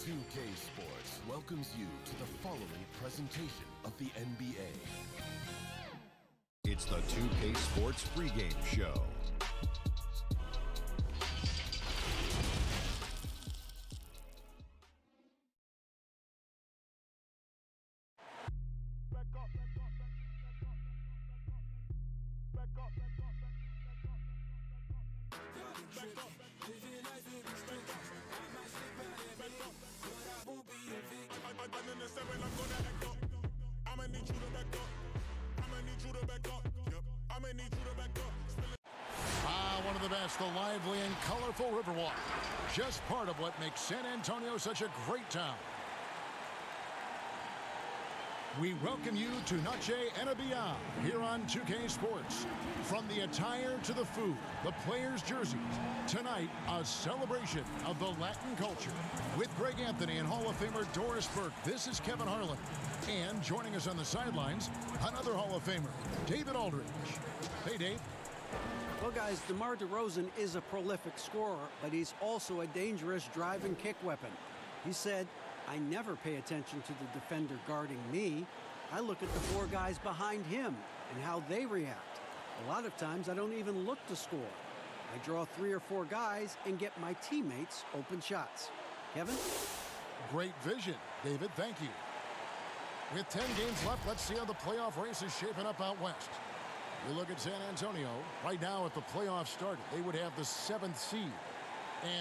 2K Sports welcomes you to the following presentation of the NBA. It's the 2K Sports pregame show. One of the best, the lively and colorful Riverwalk. Just part of what makes San Antonio such a great town. We welcome you to Noche and Beyond here on 2K Sports. From the attire to the food, the players' jerseys. Tonight, a celebration of the Latin culture. With Greg Anthony and Hall of Famer Doris Burke, this is Kevin Harlan. And joining us on the sidelines, another Hall of Famer, David Aldridge. Hey, Dave. Well, guys, DeMar DeRozan is a prolific scorer, but he's also a dangerous drive and kick weapon. He said, "I never pay attention to the defender guarding me. I look at the four guys behind him and how they react. A lot of times I don't even look to score. I draw 3 or 4 guys and get my teammates open shots." Kevin? Great vision, David. Thank you. With 10 games left, let's see how the playoff race is shaping up out west. You look at San Antonio. Right now, if the playoffs started, they would have the 7th seed.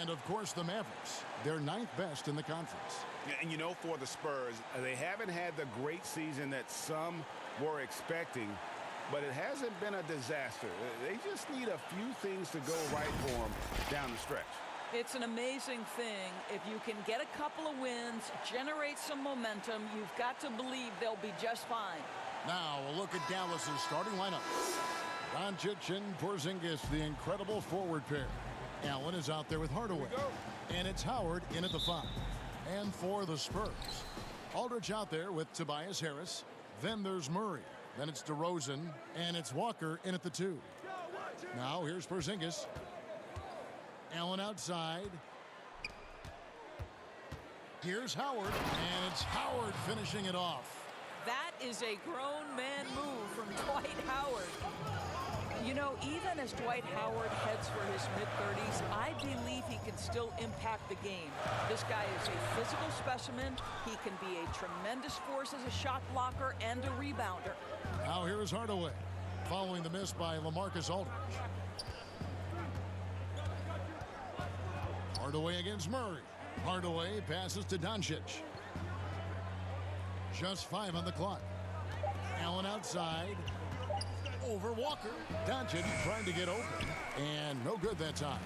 And, of course, the Mavericks. They're 9th best in the conference. And, you know, for the Spurs, they haven't had the great season that some were expecting, but it hasn't been a disaster. They just need a few things to go right for them down the stretch. It's an amazing thing. If you can get a couple of wins, generate some momentum, you've got to believe they'll be just fine. Now, a look at Dallas's starting lineup. Doncic and Porzingis, the incredible forward pair. Allen is out there with Hardaway. And it's Howard in at the 5. And for the Spurs, Aldridge out there with Tobias Harris. Then there's Murray. Then it's DeRozan. And it's Walker in at the 2. Now, here's Porzingis. Allen outside. Here's Howard. And it's Howard finishing it off. That is a grown man move from Dwight Howard. You know, even as Dwight Howard heads for his mid-30s, I believe he can still impact the game. This guy is a physical specimen. He can be a tremendous force as a shot blocker and a rebounder. Now here is Hardaway, following the miss by LaMarcus Aldridge. Hardaway against Murray. Hardaway passes to Doncic. Just 5 on the clock. Allen outside. Over Walker. Doncic trying to get open. And no good that time.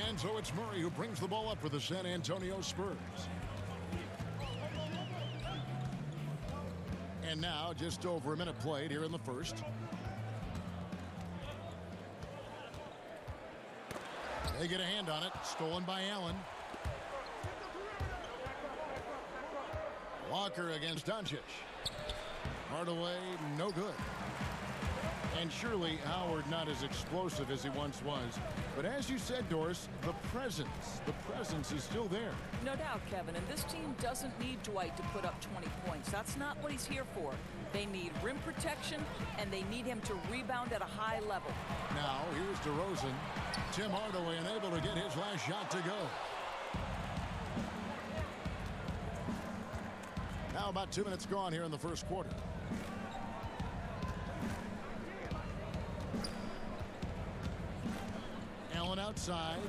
And so it's Murray who brings the ball up for the San Antonio Spurs. And now just over a minute played here in the first. They get a hand on it. Stolen by Allen. Walker against Doncic. Hardaway, no good. And surely Howard not as explosive as he once was. But as you said, Doris, the presence is still there. No doubt, Kevin. And this team doesn't need Dwight to put up 20 points. That's not what he's here for. They need rim protection, and they need him to rebound at a high level. Now, here's DeRozan. Tim Hardaway unable to get his last shot to go. Now about 2 minutes gone here in the first quarter. Allen outside.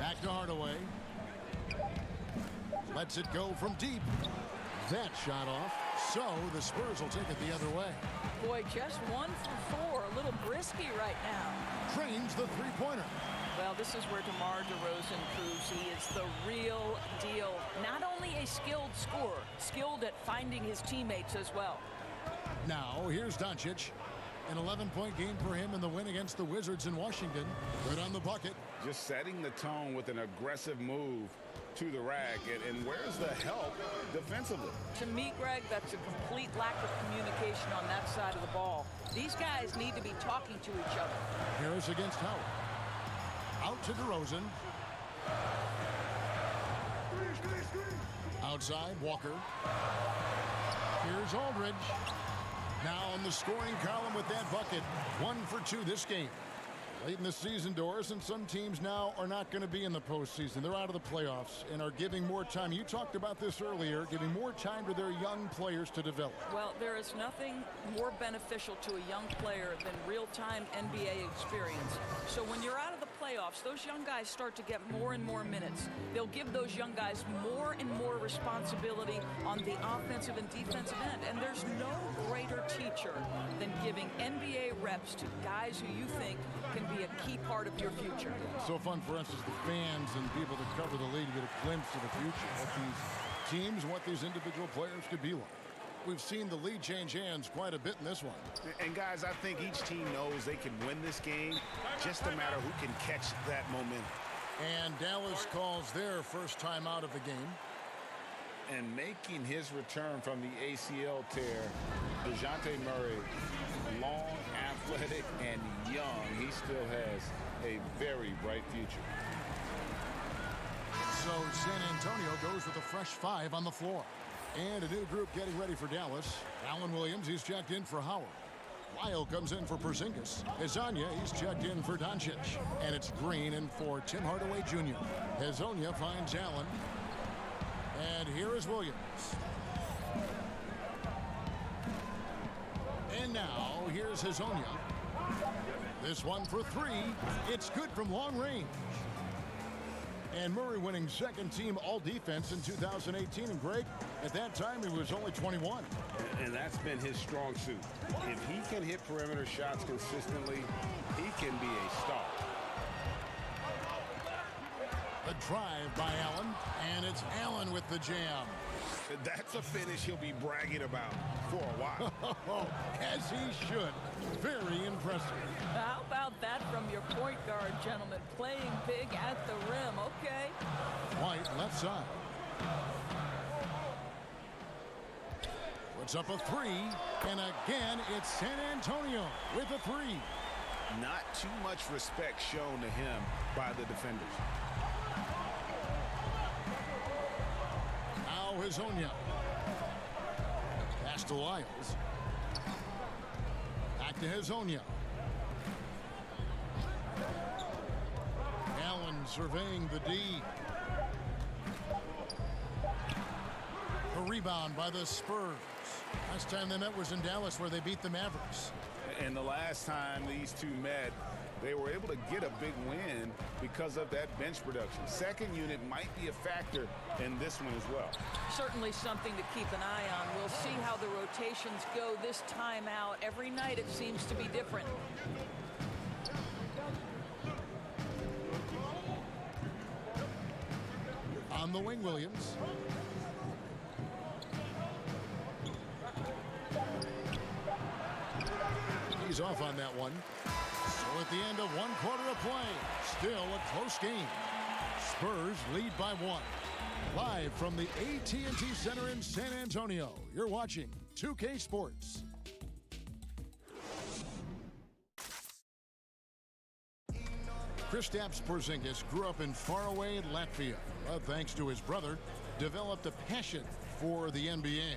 Back to Hardaway. Lets it go from deep. That shot off. So the Spurs will take it the other way. Boy, just 1 for 4. A little brisky right now. Trains the three-pointer. Well, this is where DeMar DeRozan proves he is the real deal. Not only a skilled scorer, skilled at finding his teammates as well. Now, here's Doncic. An 11-point game for him in the win against the Wizards in Washington. Good on the bucket. Just setting the tone with an aggressive move to the rack. And where's the help defensively? To me, Greg, that's a complete lack of communication on that side of the ball. These guys need to be talking to each other. Harris against Howard. Out to DeRozan. Outside, Walker. Here's Aldridge. Now in the scoring column with that bucket. 1 for 2 this game. Late in the season, Doris, and some teams now are not going to be in the postseason. They're out of the playoffs and are giving more time. You talked about this earlier, giving more time to their young players to develop. Well, there is nothing more beneficial to a young player than real-time NBA experience. So when you're out of the playoffs, those young guys start to get more and more minutes. They'll give those young guys more and more responsibility on the offensive and defensive end. And there's no greater teacher than giving NBA reps to guys who you think can be a key part of your future. So fun for us as the fans and people that cover the league to get a glimpse of the future, what these teams, what these individual players could be like. We've seen the lead change hands quite a bit in this one. And guys, I think each team knows they can win this game, just a matter who can catch that momentum. And Dallas calls their first time out of the game. And making his return from the ACL tear, DeJounte Murray, long, athletic, and young, he still has a very bright future. So San Antonio goes with a fresh 5 on the floor. And a new group getting ready for Dallas. Allen Williams, he's checked in for Howard. Lyle comes in for Porzingis. Hezonja, he's checked in for Doncic. And it's Green in for Tim Hardaway Jr. Hezonja finds Allen. And here is Williams. And now, here's Hezonja. This one for 3. It's good from long range. And Murray winning second team all-defense in 2018. And Greg, at that time, he was only 21. And that's been his strong suit. If he can hit perimeter shots consistently, he can be a star. A drive by Allen, and it's Allen with the jam. That's a finish he'll be bragging about for a while. As he should. Very impressive. How about that from your point guard, gentlemen? Playing big at the rim. Okay. White left side. Puts up a 3, and again it's San Antonio with a 3. Not too much respect shown to him by the defenders. Now Hezonja. Pass to Lyles. Back to Hezonja. Allen surveying the D. A rebound by the Spurs. Last time they met was in Dallas, where they beat the Mavericks. And the last time these two met, they were able to get a big win because of that bench production. Second unit might be a factor in this one as well. Certainly something to keep an eye on. We'll see how the rotations go this time out. Every night it seems to be different. On the wing, Williams. He's off on that one. So at the end of 1 quarter of play, still a close game. Spurs lead by 1. Live from the AT&T Center in San Antonio, you're watching 2K Sports. Kristaps Porzingis grew up in faraway Latvia, but thanks to his brother, developed a passion for the NBA.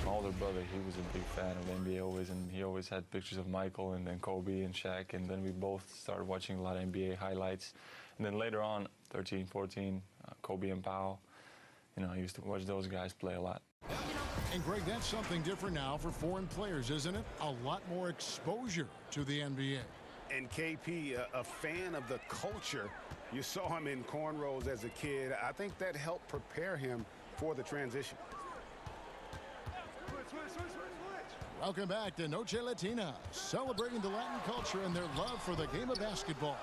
My older brother, he was a big fan of the NBA always, and he always had pictures of Michael and then Kobe and Shaq, and then we both started watching a lot of NBA highlights. And then later on, 13, 14, Kobe and Powell, you know, I used to watch those guys play a lot. And Greg, that's something different now for foreign players, isn't it? A lot more exposure to the NBA. And KP, a fan of the culture. You saw him in cornrows as a kid. I think that helped prepare him for the transition. Welcome back to Noche Latina, celebrating the Latin culture and their love for the game of basketball.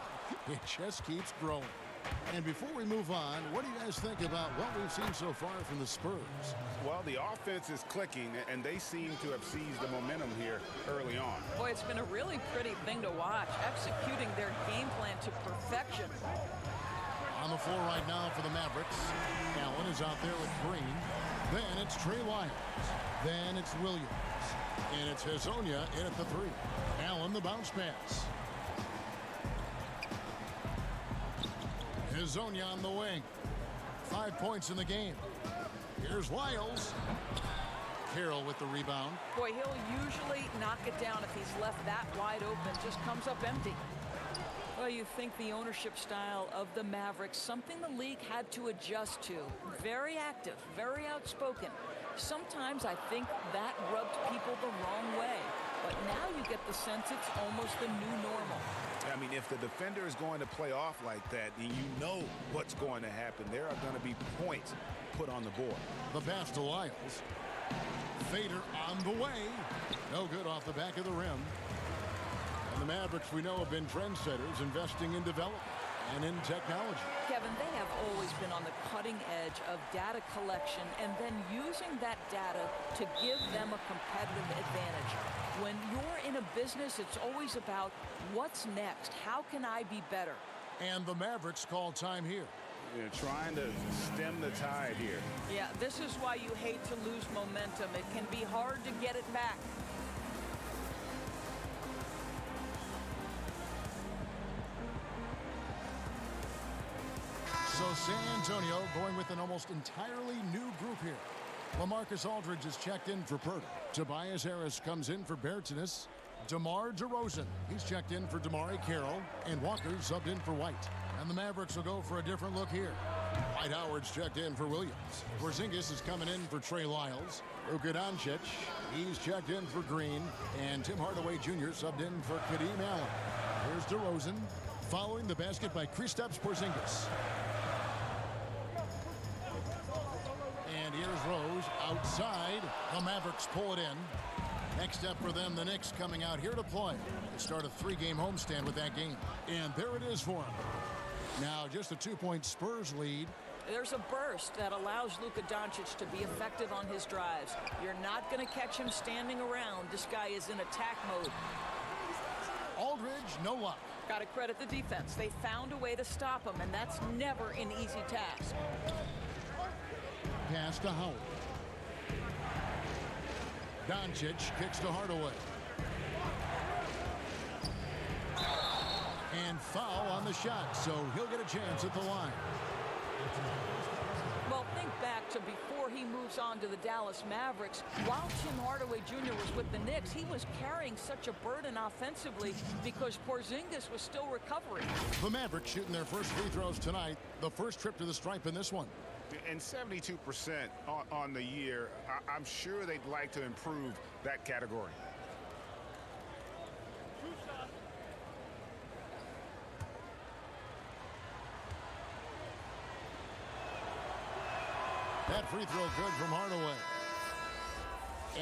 It just keeps growing. And before we move on, what do you guys think about what we've seen so far from the Spurs? Well, the offense is clicking, and they seem to have seized the momentum here early on. Boy, it's been a really pretty thing to watch, executing their game plan to perfection. On the floor right now for the Mavericks. Allen is out there with Green. Then it's Trey Lyles. Then it's Williams. And it's Hezonja in at the 3. Allen the bounce pass. Hazonia on the wing. 5 points in the game. Here's Lyles. Carroll with the rebound. Boy, he'll usually knock it down if he's left that wide open. Just comes up empty. Well, you think the ownership style of the Mavericks, something the league had to adjust to. Very active, very outspoken. Sometimes I think that rubbed people the wrong way. But now you get the sense it's almost the new normal. I mean, if the defender is going to play off like that, and you know what's going to happen, there are going to be points put on the board. The pass to Lyles. Fader on the way. No good off the back of the rim. And the Mavericks, we know, have been trendsetters, investing in development and in technology. Kevin, they have always been on the cutting edge of data collection and then using that data to give them a competitive advantage. When you're in a business, it's always about what's next? How can I be better? And the Mavericks call time here. They're trying to stem the tide here. Yeah, this is why you hate to lose momentum. It can be hard to get it back. So San Antonio going with an almost entirely new group here. LaMarcus Aldridge is checked in for Purtle. Tobias Harris comes in for Bertans. DeMar DeRozan, he's checked in for DeMar Carroll. And Walker subbed in for White. And the Mavericks will go for a different look here. Dwight Howard's checked in for Williams. Porzingis is coming in for Trey Lyles. Luka Doncic, he's checked in for Green. And Tim Hardaway Jr. subbed in for Kadeem Allen. Here's DeRozan, following the basket by Kristaps Porzingis. And here's Rose outside. The Mavericks pull it in. Next up for them, the Knicks coming out here to play. They start a 3-game homestand with that game. And there it is for them. Now just a 2-point Spurs lead. There's a burst that allows Luka Doncic to be effective on his drives. You're not going to catch him standing around. This guy is in attack mode. Aldridge, no luck. Got to credit the defense. They found a way to stop him, and that's never an easy task. Pass to Howard. Doncic kicks to Hardaway. And foul on the shot, so he'll get a chance at the line. Well, think back to before he moves on to the Dallas Mavericks. While Tim Hardaway Jr. was with the Knicks, he was carrying such a burden offensively because Porzingis was still recovering. The Mavericks shooting their first free throws tonight. The first trip to the stripe in this one. And 72% on the year, I'm sure they'd like to improve that category. That free throw good from Hardaway.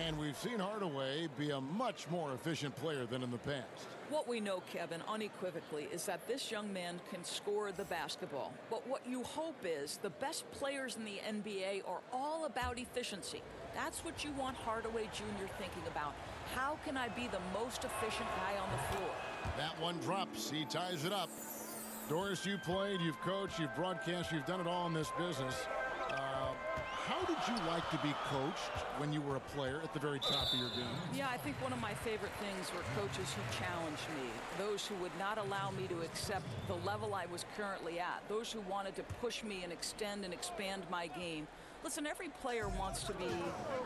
And we've seen Hardaway be a much more efficient player than in the past. What we know, Kevin, unequivocally, is that this young man can score the basketball. But what you hope is the best players in the NBA are all about efficiency. That's what you want Hardaway Jr. thinking about. How can I be the most efficient guy on the floor? That one drops. He ties it up. Doris, you played, you've coached, you've broadcast, you've done it all in this business. How did you like to be coached when you were a player at the very top of your game? Yeah, I think one of my favorite things were coaches who challenged me, those who would not allow me to accept the level I was currently at, those who wanted to push me and extend and expand my game. Listen, every player wants to be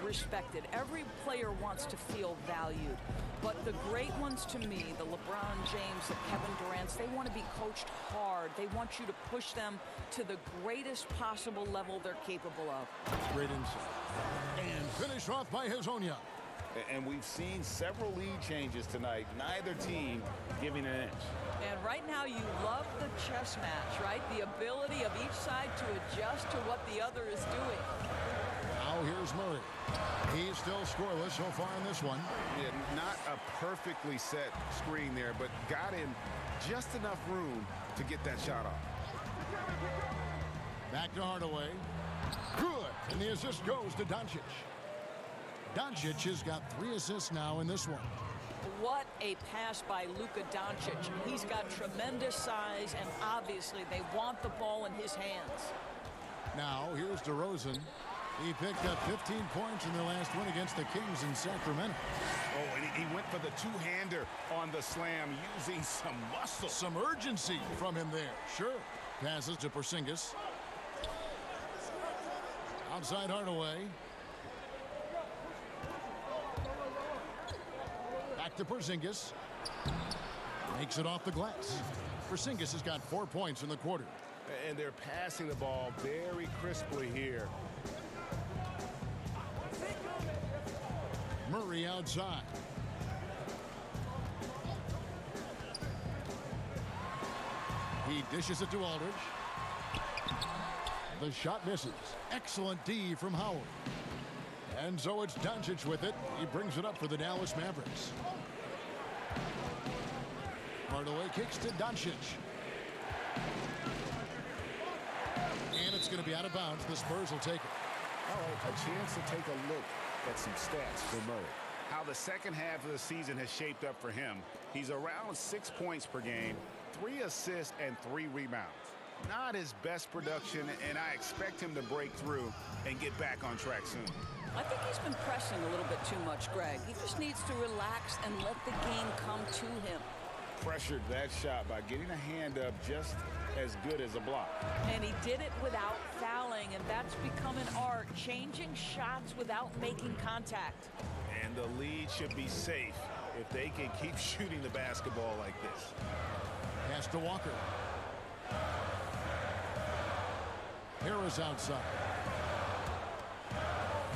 respected. Every player wants to feel valued. But the great ones to me, the LeBron James, the Kevin Durant's, they want to be coached hard. They want you to push them to the greatest possible level they're capable of. Great insight. And finish off by Hazonia. And we've seen several lead changes tonight. Neither team giving an inch. And right now you love the chess match, right? The ability of each side to adjust to what the other is doing. Now here's Murray. He's still scoreless so far in this one. Yeah, not a perfectly set screen there, but got him just enough room to get that shot off. Back to Hardaway. Good. And the assist goes to Doncic. Doncic has got 3 assists now in this one. What a pass by Luka Doncic. He's got tremendous size, and obviously they want the ball in his hands. Now, here's DeRozan. He picked up 15 points in their last win against the Kings in Sacramento. Oh, and he went for the two-hander on the slam, using some muscle. Some urgency from him there, sure. Passes to Porzingis. Outside Hardaway. Back to Porzingis. Makes it off the glass. Porzingis has got 4 points in the quarter. And they're passing the ball very crisply here. Murray outside. He dishes it to Aldridge. The shot misses. Excellent D from Howard. And so it's Doncic with it. He brings it up for the Dallas Mavericks. Hardaway kicks to Doncic. And it's going to be out of bounds. The Spurs will take it. All right, a chance to take a look at some stats for Murray. How the second half of the season has shaped up for him. He's around 6 points per game, 3 assists, and 3 rebounds. Not his best production, and I expect him to break through and get back on track soon. I think he's been pressing a little bit too much, Greg. He just needs to relax and let the game come to him. Pressured that shot by getting a hand up just as good as a block. And he did it without fouling, and that's become an art, changing shots without making contact. And the lead should be safe if they can keep shooting the basketball like this. Pass to Walker. Harris outside.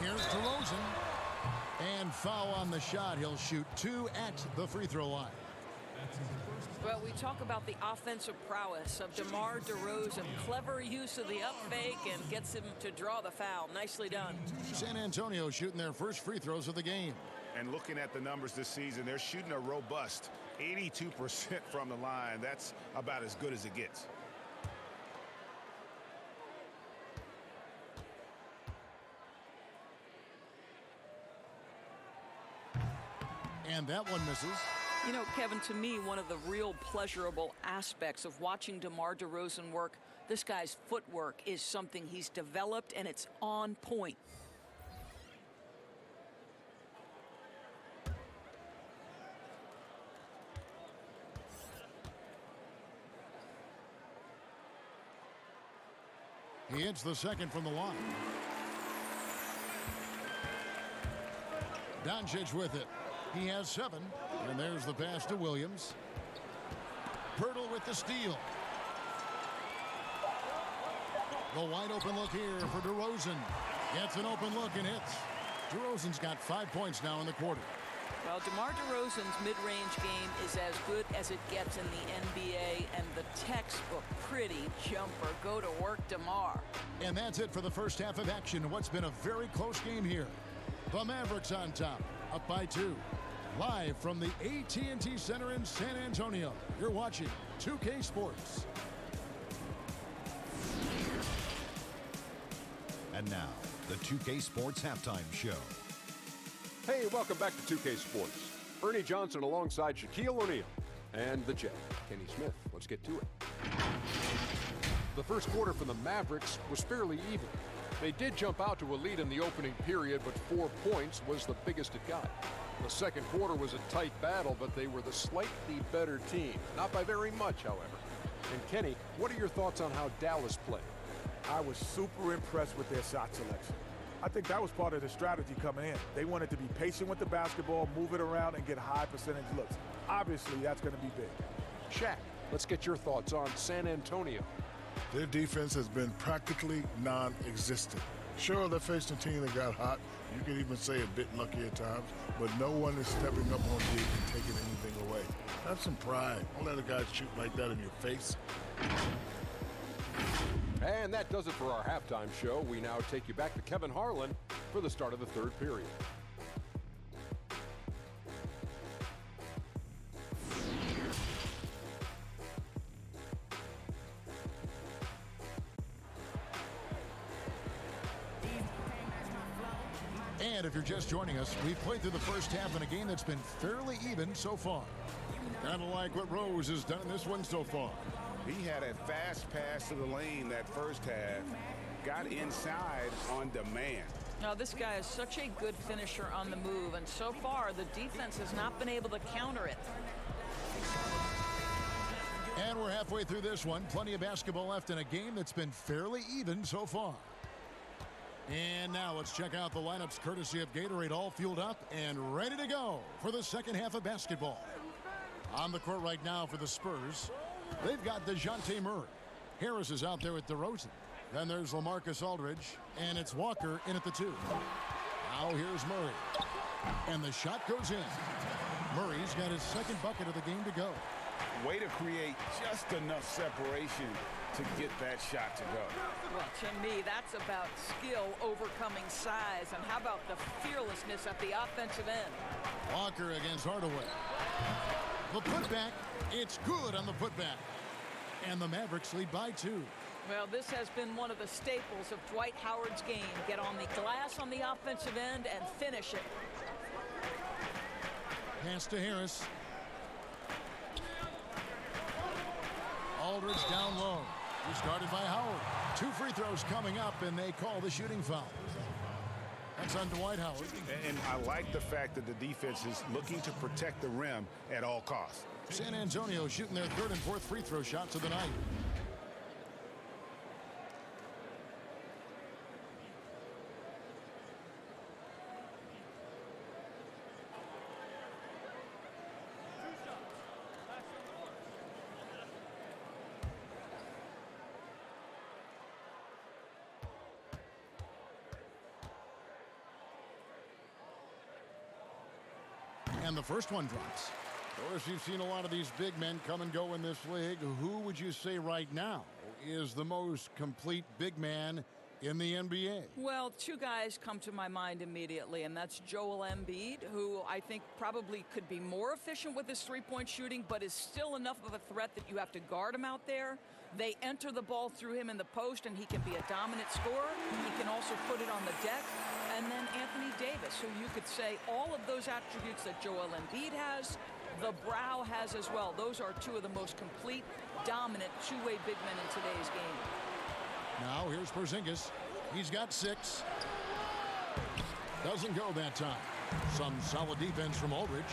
Here's DeRozan. And foul on the shot. He'll shoot 2 at the free throw line. Well, we talk about the offensive prowess of DeMar DeRozan. Clever use of the up fake and gets him to draw the foul. Nicely done. San Antonio shooting their first free throws of the game. And looking at the numbers this season, they're shooting a robust 82% from the line. That's about as good as it gets. And that one misses. You know, Kevin, to me, one of the real pleasurable aspects of watching DeMar DeRozan work, this guy's footwork is something he's developed, and it's on point. He hits the second from the line. Doncic with it. He has 7. And there's the pass to Williams. Pirtle with the steal. The wide open look here for DeRozan. Gets an open look and hits. DeRozan's got 5 points now in the quarter. Well, DeMar DeRozan's mid-range game is as good as it gets in the NBA, and the textbook pretty jumper. Go to work, DeMar. And that's it for the first half of action. What's been a very close game here. The Mavericks on top, up by 2. Live from the AT&T Center in San Antonio, you're watching 2K Sports. And now, the 2K Sports Halftime Show. Hey, welcome back to 2K Sports. Ernie Johnson alongside Shaquille O'Neal and the Jet, Kenny Smith. Let's get to it. The first quarter for the Mavericks was fairly even. They did jump out to a lead in the opening period, but 4 points was the biggest it got. The second quarter was a tight battle, but they were the slightly better team. Not by very much, however. And Kenny, what are your thoughts on how Dallas played? I was super impressed with their shot selection. I think that was part of the strategy coming in. They wanted to be patient with the basketball, move it around, and get high percentage looks. Obviously, that's going to be big. Shaq, let's get your thoughts on San Antonio. Their defense has been practically non-existent. Sure, they're facing a team that got hot. You could even say a bit lucky at times, but no one is stepping up on deep and taking anything away. Have some pride. Don't let a guy shoot like that in your face. And that does it for our halftime show. We now take you back to Kevin Harlan for the start of the third period. And if you're just joining us, we've played through the first half in a game that's been fairly even so far. Kind of like what Rose has done in this one so far. He had a fast pass to the lane that first half. Got inside on demand. Now, this guy is such a good finisher on the move, and so far the defense has not been able to counter it. And we're halfway through this one. Plenty of basketball left in a game that's been fairly even so far. And now let's check out the lineups courtesy of Gatorade, all fueled up and ready to go for the second half of basketball. On the court right now for the Spurs, they've got DeJounte Murray. Harris is out there with DeRozan. Then there's LaMarcus Aldridge, and it's Walker in at the 2. Now here's Murray. And the shot goes in. Murray's got his second bucket of the game to go. Way to create just enough separation to get that shot to go. Well, to me, that's about skill overcoming size. And how about the fearlessness at the offensive end? Walker against Hardaway. The putback, it's good on the putback. And the Mavericks lead by 2. Well, this has been one of the staples of Dwight Howard's game. Get on the glass on the offensive end and finish it. Pass to Harris. Aldridge down low. He's guarded by Howard. 2 free throws coming up, and they call the shooting foul. That's on Dwight Howard. And I like the fact that the defense is looking to protect the rim at all costs. San Antonio shooting their 3rd and 4th free throw shots of the night. And the first one drops. Of course, you've seen a lot of these big men come and go in this league. Who would you say right now is the most complete big man in the NBA? Well, 2 guys come to my mind immediately, and that's Joel Embiid, who I think probably could be more efficient with his three-point shooting, but is still enough of a threat that you have to guard him out there. They enter the ball through him in the post, and he can be a dominant scorer. He can also put it on the deck. And then Anthony Davis, who you could say all of those attributes that Joel Embiid has, the Brow has as well. Those are 2 of the most complete, dominant two-way big men in today's game. Now here's Porzingis. He's got 6. Doesn't go that time. Some solid defense from Aldridge.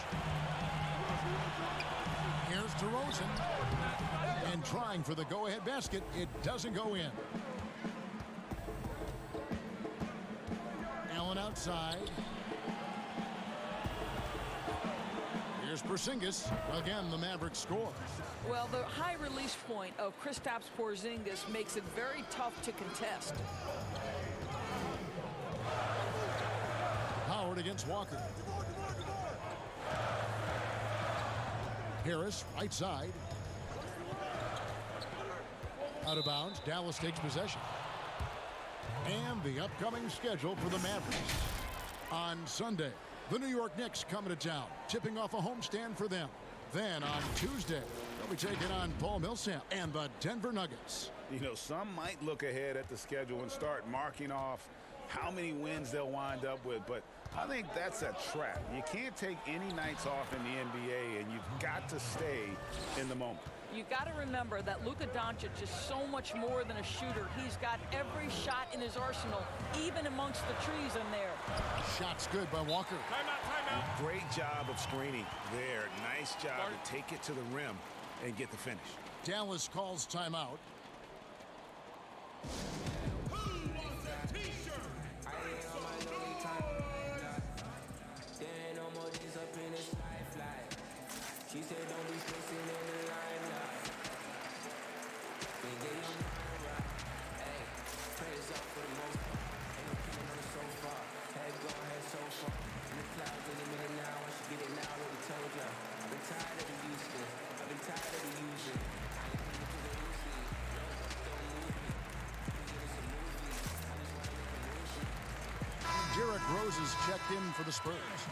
Here's DeRozan. And trying for the go-ahead basket. It doesn't go in. Allen outside. Here's Porzingis. Again, the Mavericks score. Well, the high release point of Kristaps Porzingis makes it very tough to contest. Howard against Walker. Harris, right side. Out of bounds. Dallas takes possession. And the upcoming schedule for the Mavericks. On Sunday, the New York Knicks coming to town, tipping off a homestand for them. Then on Tuesday, they'll be taking on Paul Millsap and the Denver Nuggets. You know, some might look ahead at the schedule and start marking off how many wins they'll wind up with, but I think that's a trap. You can't take any nights off in the NBA, and you've got to stay in the moment. You got to remember that Luka Doncic is so much more than a shooter. He's got every shot in his arsenal, even amongst the trees in there. Shot's good by Walker. Timeout. Great job of screening there. Nice job to take it to the rim and get the finish. Dallas calls timeout. She said don't be stressing in the limelight. Been getting on the ride. Hey, prayers up for the most part. Ain't no killing on the sofa. Head gone, head so far. In the clouds, any minute now. I should get it now, already told ya. I've been tired of the useless. I've been tired of the using. I ain't looking for the loosely. No, don't move me. I'm getting some movies. I just wanna make a movie. Derrick Rose is checked in for the Spurs.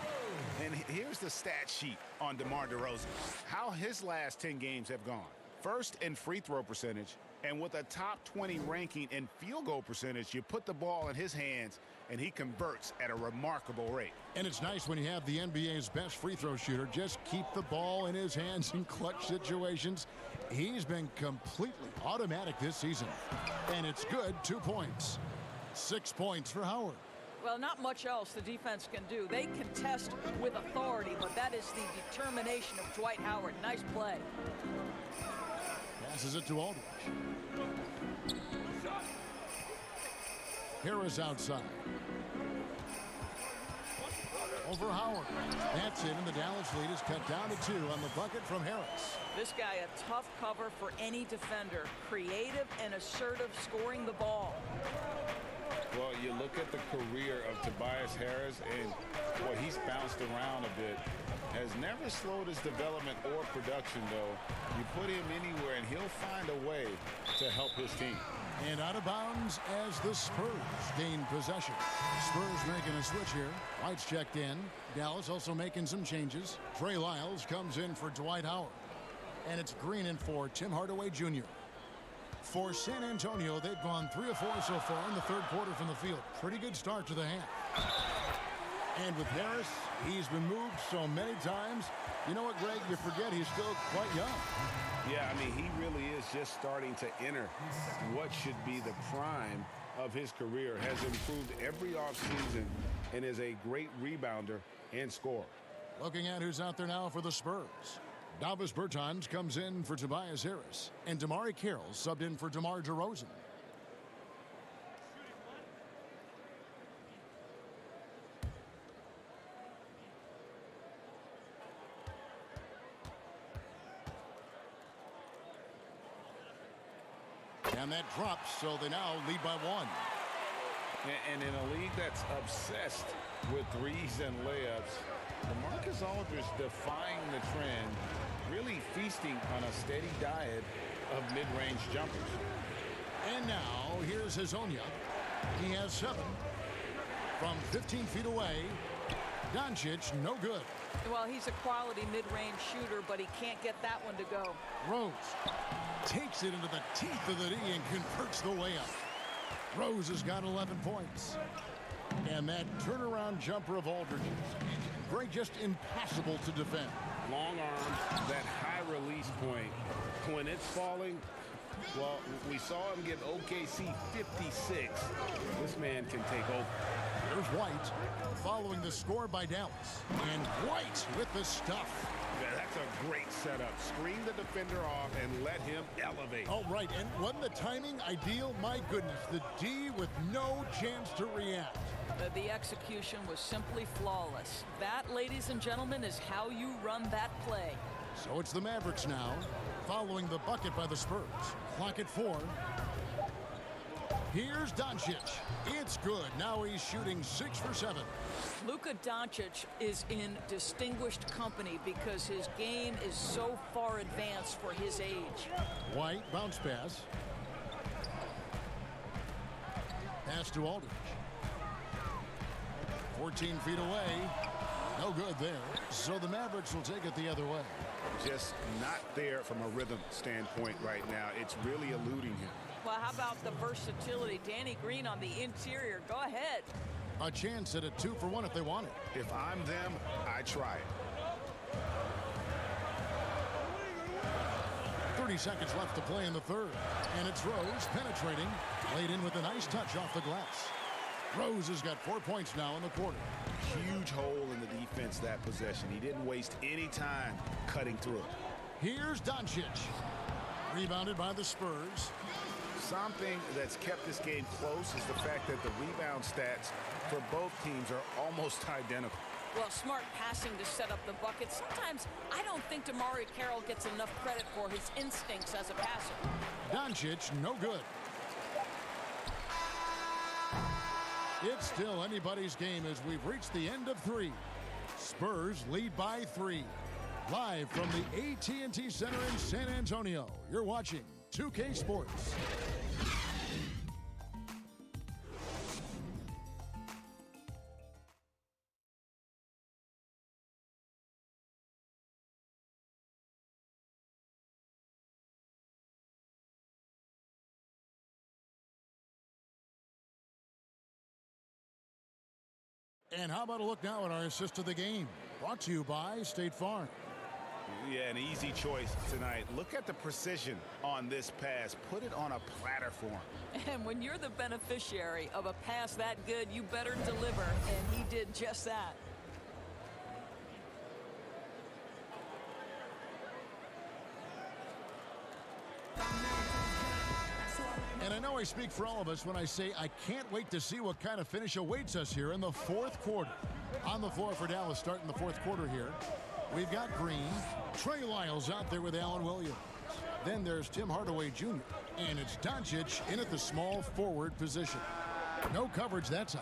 And here's the stat sheet on DeMar DeRozan. How his last 10 games have gone. First in free throw percentage, and with a top 20 ranking in field goal percentage, you put the ball in his hands, and he converts at a remarkable rate. And it's nice when you have the NBA's best free throw shooter just keep the ball in his hands in clutch situations. He's been completely automatic this season. And it's good, 2 points. 6 points for Howard. Well, not much else the defense can do. They contest with authority, but that is the determination of Dwight Howard. Nice play. Passes it to Aldridge. Harris outside. Over Howard. That's it, and the Dallas lead is cut down to 2 on the bucket from Harris. This guy a tough cover for any defender. Creative and assertive scoring the ball. Well, you look at the career of Tobias Harris, and boy, he's bounced around a bit. Has never slowed his development or production, though. You put him anywhere, and he'll find a way to help his team. And out of bounds as the Spurs gain possession. Spurs making a switch here. White's checked in. Dallas also making some changes. Trey Lyles comes in for Dwight Howard. And it's Green in for Tim Hardaway Jr. For San Antonio, they've gone 3 of 4 so far in the third quarter from the field. Pretty good start to the half. And with Harris, he's been moved so many times. You know what, Greg? You forget he's still quite young. Yeah, I mean, he really is just starting to enter what should be the prime of his career. Has improved every offseason and is a great rebounder and scorer. Looking at who's out there now for the Spurs. Davis Bertans comes in for Tobias Harris. And Damari Carroll subbed in for DeMar DeRozan. And that drops, so they now lead by 1. And in a league that's obsessed with threes and layups, LaMarcus Aldridge defying the trend, really feasting on a steady diet of mid-range jumpers. And now, here's Hazonia. He has 7. From 15 feet away, Doncic, no good. Well, he's a quality mid-range shooter, but he can't get that one to go. Rose takes it into the teeth of the D and converts the layup. Rose has got 11 points. And that turnaround jumper of Aldridge's, Greg, just impossible to defend. Long arms, that high release point. When it's falling, well, we saw him give OKC 56. This man can take over. There's White following the score by Dallas. And White with the stuff. Yeah, that's a great setup. Screen the defender off and let him elevate. Oh, right. And wasn't the timing ideal? My goodness, the D with no chance to react. The execution was simply flawless. That, ladies and gentlemen, is how you run that play. So it's the Mavericks now, following the bucket by the Spurs. Clock at 4. Here's Doncic. It's good. Now he's shooting 6 for 7. Luka Doncic is in distinguished company because his game is so far advanced for his age. White, bounce pass. Pass to Aldridge. 14 feet away. No good there. So the Mavericks will take it the other way. Just not there from a rhythm standpoint right now. It's really eluding him. Well, how about the versatility? Danny Green on the interior. Go ahead. A chance at a 2 for 1 if they want it. If I'm them, I try it. 30 seconds left to play in the third. And it's Rose penetrating. Laid in with a nice touch off the glass. Rose has got 4 points now in the quarter. Huge hole in the defense that possession. He didn't waste any time cutting through. Here's Doncic. Rebounded by the Spurs. Something that's kept this game close is the fact that the rebound stats for both teams are almost identical. Well, smart passing to set up the bucket. Sometimes I don't think DeMar Carroll gets enough credit for his instincts as a passer. Doncic, no good. It's still anybody's game as we've reached the end of 3. Spurs lead by 3. Live from the AT&T Center in San Antonio, you're watching 2K Sports. And how about a look now at our assist of the game? Brought to you by State Farm. Yeah, an easy choice tonight. Look at the precision on this pass. Put it on a platter for him. And when you're the beneficiary of a pass that good, you better deliver. And he did just that. And I know I speak for all of us when I say I can't wait to see what kind of finish awaits us here in the fourth quarter. On the floor for Dallas starting the fourth quarter here, we've got Green. Trey Lyles out there with Allen Williams. Then there's Tim Hardaway Jr. And it's Doncic in at the small forward position. No coverage that time.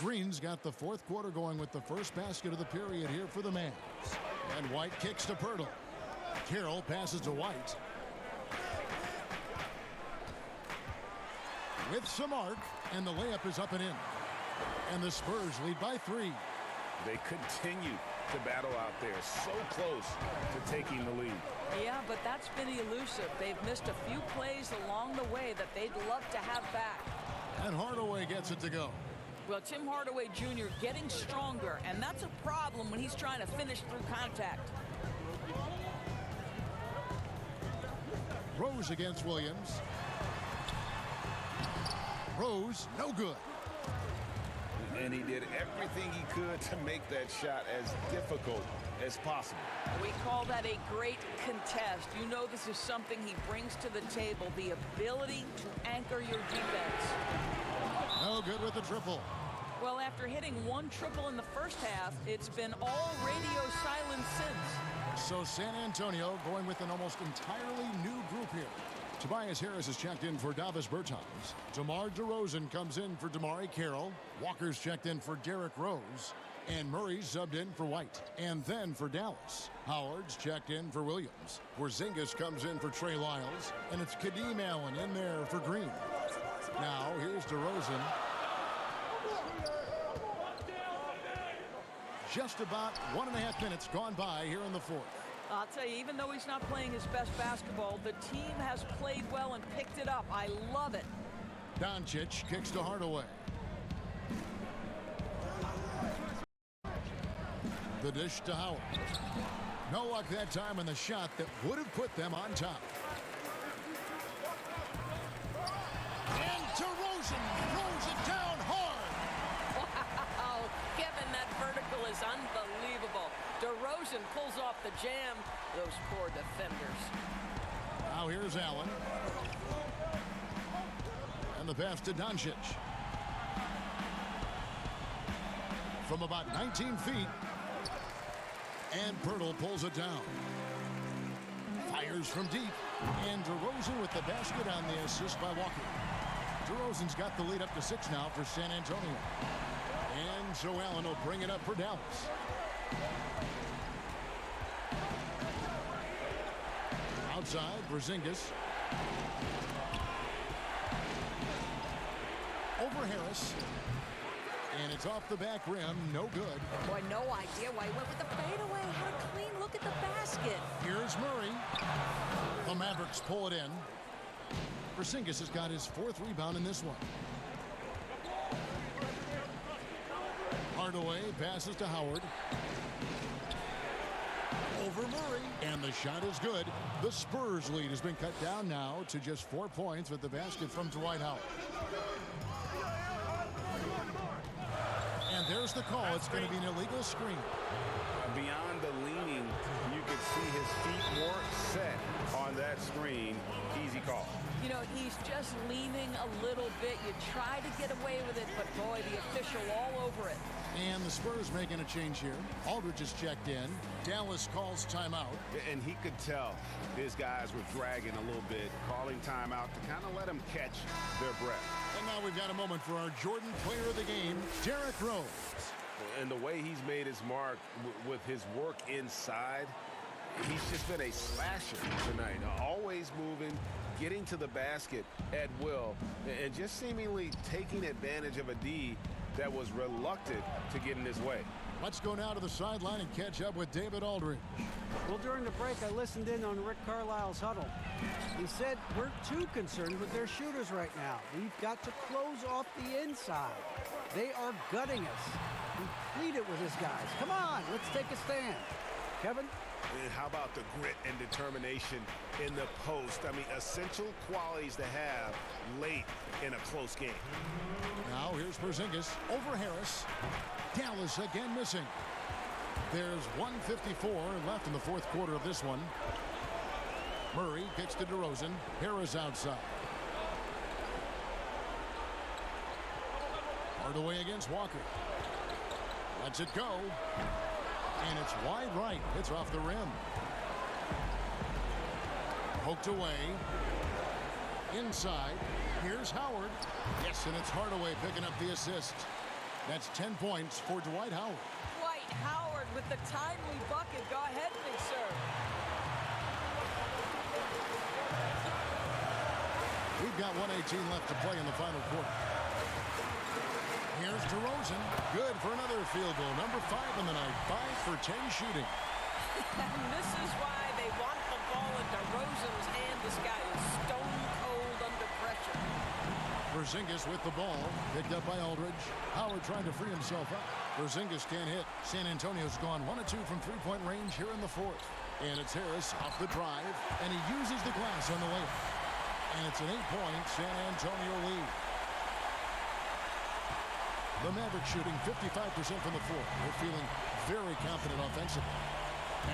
Green's got the fourth quarter going with the first basket of the period here for the Mavs. And White kicks to Pirtle. Carroll passes to White. With some arc, and the layup is up and in. And the Spurs lead by 3. They continue to battle out there, so close to taking the lead. Yeah, but that's been elusive. They've missed a few plays along the way that they'd love to have back. And Hardaway gets it to go. Well, Tim Hardaway Jr. getting stronger, and that's a problem when he's trying to finish through contact. Rose against Williams. Rose, no good. And he did everything he could to make that shot as difficult as possible. We call that a great contest. You know this is something he brings to the table, the ability to anchor your defense. No good with the triple. Well, after hitting one triple in the first half, it's been all radio silence since. So San Antonio going with an almost entirely new group here. Tobias Harris is checked in for Davis Bertans. DeMar DeRozan comes in for DeMar Carroll. Walker's checked in for Derrick Rose. And Murray's subbed in for White. And then for Dallas, Howard's checked in for Williams. Porzingis comes in for Trey Lyles. And it's Kadeem Allen in there for Green. Now here's DeRozan. Just about 1.5 minutes gone by here in the fourth. I'll tell you, even though he's not playing his best basketball, the team has played well and picked it up. I love it. Doncic kicks to Hardaway. The dish to Howard. No luck that time in the shot that would have put them on top. And DeRozan throws it down hard. Wow, Kevin, that vertical is unbelievable. DeRozan pulls off the jam. Those poor defenders. Now here's Allen. And the pass to Doncic. From about 19 feet. And Pirtle pulls it down. Fires from deep. And DeRozan with the basket on the assist by Walker. DeRozan's got the lead up to 6 now for San Antonio. And so Allen will bring it up for Dallas. Outside, Porzingis. Over Harris. And it's off the back rim. No good. Boy, no idea why he went with the fadeaway. Had a clean look at the basket. Here's Murray. The Mavericks pull it in. Porzingis has got his 4th rebound in this one. Hardaway passes to Howard. Over Murray. And the shot is good. The Spurs lead has been cut down now to just 4 points with the basket from Dwight Howard. And there's the call. It's going to be an illegal screen. Beyond the leaning, you could see his feet more set on that screen. Easy call. You know, he's just leaning a little bit. You try to get away with it, but boy, the official all over it. And the Spurs making a change here. Aldridge is checked in. Dallas calls timeout. And he could tell his guys were dragging a little bit, calling timeout to kind of let them catch their breath. And now we've got a moment for our Jordan player of the game, Derrick Rose. And the way he's made his mark with his work inside, he's just been a slasher tonight. Always moving, getting to the basket at will, and just seemingly taking advantage of a D that was reluctant to get in his way. Let's go now to the sideline and catch up with David Aldridge. Well, during the break, I listened in on Rick Carlisle's huddle. He said, we're too concerned with their shooters right now. We've got to close off the inside. They are gutting us. He pleaded with his guys. Come on, let's take a stand. Kevin? And how about the grit and determination in the post? I mean, essential qualities to have late in a close game. Now here's Porzingis over Harris. Dallas again missing. There's 1:54 left in the fourth quarter of this one. Murray kicks to DeRozan. Harris outside. Hardaway against Walker. Lets it go. And it's wide right. It's off the rim. Poked away. Inside. Here's Howard. Yes, and it's Hardaway picking up the assist. That's 10 points for Dwight Howard. Dwight Howard with the timely bucket. Go ahead, big serve. We've got 1:18 left to play in the final quarter. Here's DeRozan. Good for another field goal. Number 5 in the night. 5 for 10 shooting. And this is why they want the ball in DeRozan's hand. This guy is stone cold under pressure. Porzingis with the ball. Picked up by Aldridge. Howard trying to free himself up. Porzingis can't hit. San Antonio's gone 1 of 2 from three-point range here in the fourth. And it's Harris off the drive. And he uses the glass on the layup. And it's an 8-point San Antonio lead. The Mavericks shooting 55% from the floor. They're feeling very confident offensively.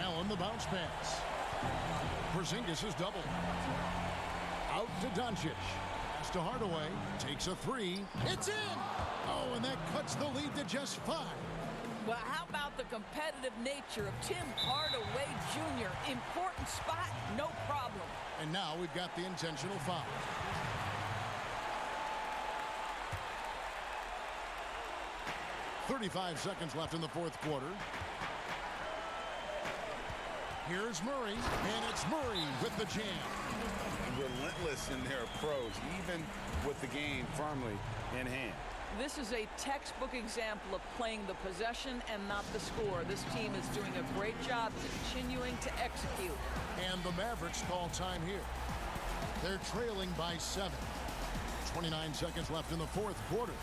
Allen the bounce pass. Porzingis is doubled. Out to Doncic. Pass to Hardaway. Takes a 3. It's in! Oh, and that cuts the lead to just 5. Well, how about the competitive nature of Tim Hardaway Jr.? Important spot, no problem. And now we've got the intentional foul. .35 seconds left in the fourth quarter. Here's Murray, and it's Murray with the jam. Relentless in their approach, even with the game firmly in hand. This is a textbook example of playing the possession and not the score. This team is doing a great job continuing to execute. And the Mavericks call time here. They're trailing by 7. 29 seconds left in the fourth quarter.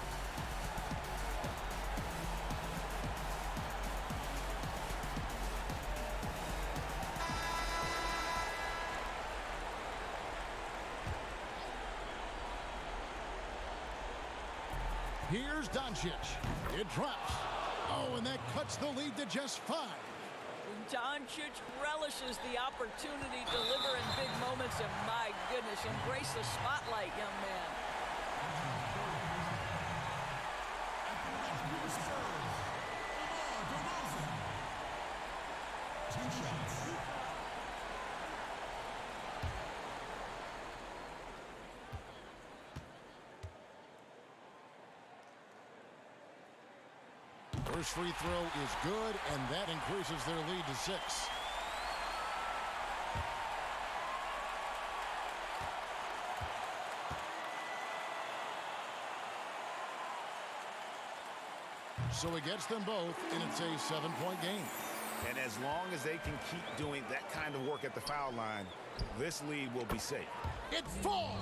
Here's Doncic. It drops. Oh, and that cuts the lead to just 5. Doncic relishes the opportunity to deliver in big moments, and my goodness, embrace the spotlight, young man. First free throw is good, and that increases their lead to 6. So it gets them both, and it's a 7-point game. And as long as they can keep doing that kind of work at the foul line, this lead will be safe. It falls!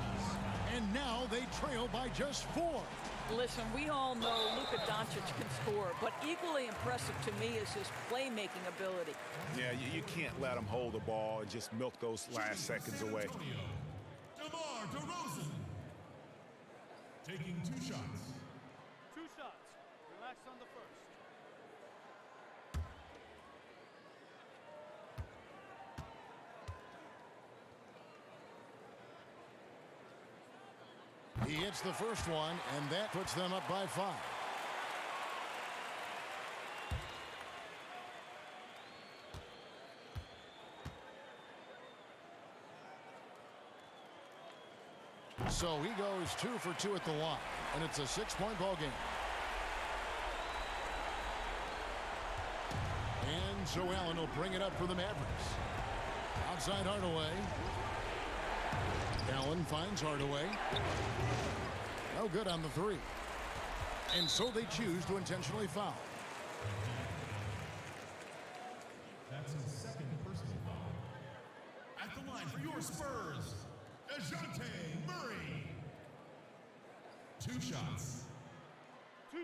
And now they trail by just 4. Listen, we all know Luka Doncic can score, but equally impressive to me is his playmaking ability. Yeah, you can't let him hold the ball and just milk those last seconds away. DeMar DeRozan taking 2 shots. 2 shots. Relax on the first. He hits the first one, and that puts them up by 5. So he goes 2 for 2 at the line, and it's a 6-point ball game. And so Allen will bring it up for the Mavericks. Outside Hardaway. Allen finds Hardaway. No good on the 3. And so they choose to intentionally foul. That's his second personal foul. At the line for your Spurs, DeJounte Murray. 2 shots. 2.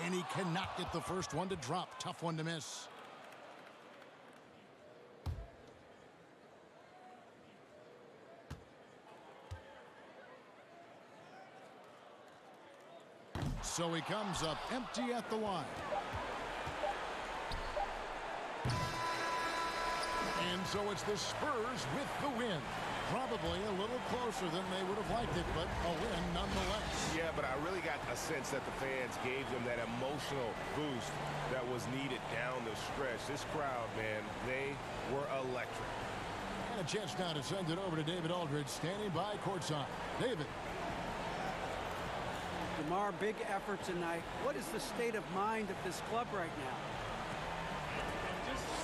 And he cannot get the first one to drop. Tough one to miss. So he comes up empty at the line. And so it's the Spurs with the win. Probably a little closer than they would have liked it, but a win nonetheless. Yeah, but I really got a sense that the fans gave them that emotional boost that was needed down the stretch. This crowd, man, they were electric. And a chance now to send it over to David Aldridge, standing by courtside. David. DeMar, big effort tonight. What is the state of mind of this club right now?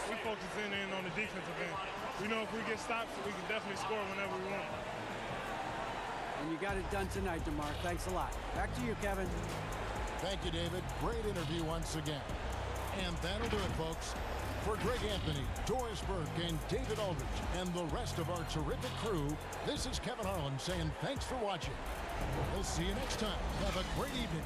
We focus in on the defensive end. We know if we get stops, we can definitely score whenever we want. And you got it done tonight, DeMar. Thanks a lot. Back to you, Kevin. Thank you, David. Great interview once again. And that'll do it, folks. For Greg Anthony, Doris Burke, and David Aldridge, and the rest of our terrific crew, this is Kevin Harlan saying thanks for watching. We'll see you next time. Have a great evening.